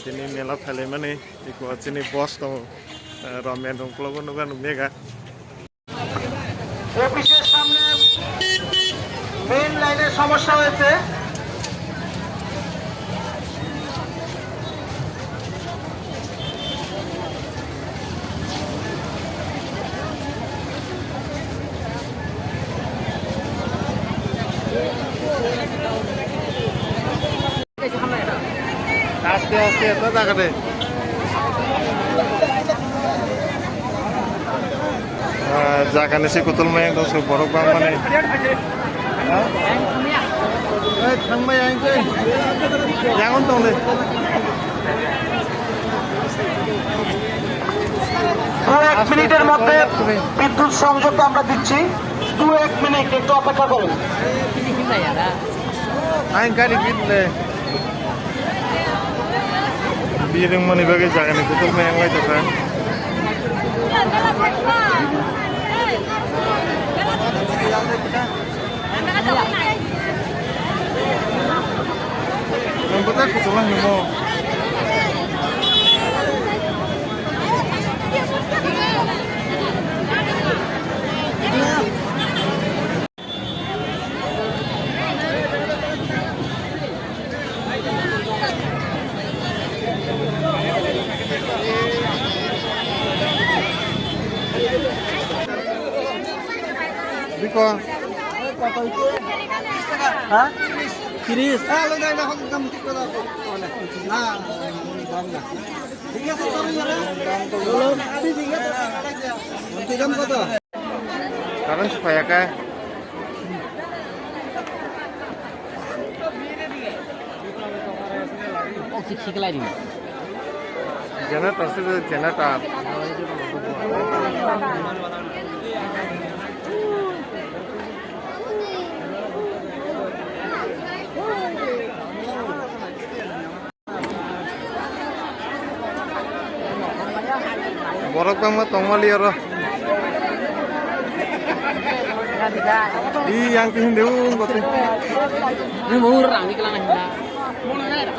Sini mela thale mane iku sini bos to ramen ongklo no kan mega অফিসের সামনে main লাইনের সমস্যা হয়েছে। aste aste to jagate jagane se kutul mai do so borok bang mane এই থাংমাই আইছে jangon to le 2-1 মিনিটের মধ্যে বিদ্যুৎ সংযোগ আমরা দিচ্ছি। 2-1 মিনিট একটু অপেক্ষা করুন। aing gari gitle bireng mani bage jagane kutul mai anglai to kan yang betul kutulah ni mo Biko. হ্যাঁ 30 হ্যালো দাই দেখো দাম ঠিক করে দাও না দাম না ঠিক আছে দাম তো বলো ঠিক আছে দাম কত Karon supaya ka শিখলাই দিন jana tasir jana ta borok bang ma tongmali aro yang kihin deu gote ini mau orang di kelangan kita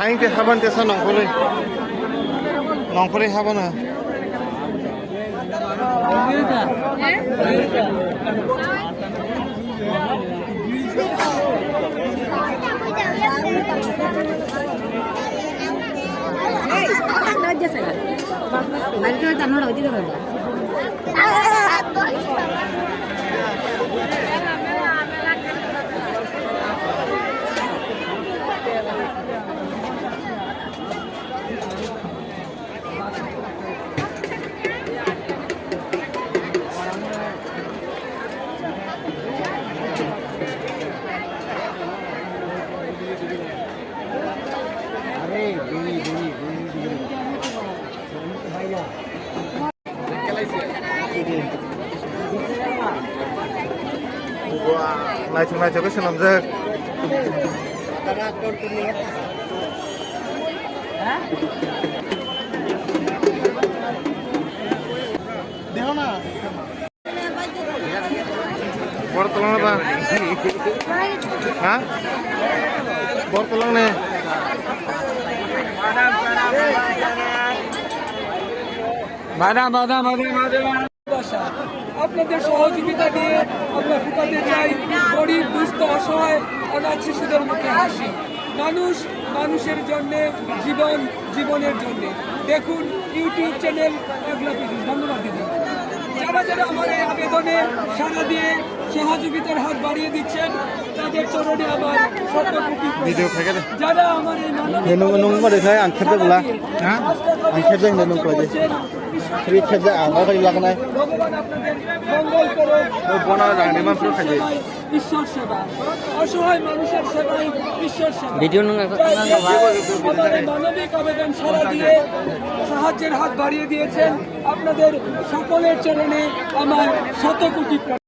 aing te haban te sa nongpore habana Này chúng này cho cái sản phẩm dơ দেখো না বড় তোলানো বা হ্যাঁ বড় তোলানো নে madam আপনাদের সহযোগিতা দিয়ে আমরা ফুটাতে চাই গরিব দুস্থ অসহায় অনাথ শিশুদের মুখে হাসি। মানুষের জন্য জীবনের জন্য দেখুন ইউটিউব চ্যানেল পাগলা পিস। ধন্যবাদ দিদি। যারা আমার এই আবেদনে সাড়া দিয়ে সহযোগিতার হাত বাড়িয়ে দিচ্ছেন তাদের চরণে আমার শতকোটি ভিডিও থেকে যারা আমার এই nung có được thấy ăn khép được là ăn khép danh là nung có gì khi khép ra ăn nó phải là cái này ভগবান আপনাদের মঙ্গল করুন। বনা জানি মান পুরো খাই ঈশ্বর সেবা, অসহায় মানুষের সেবাই ঈশ্বর সেবা। ভিডিও nung আমাদের মানবিক আবেদন সাড়া দিয়ে সাহায্যের হাত বাড়িয়ে দিয়েছেন। আপনাদের সকলের চরণে আমার শতকোটি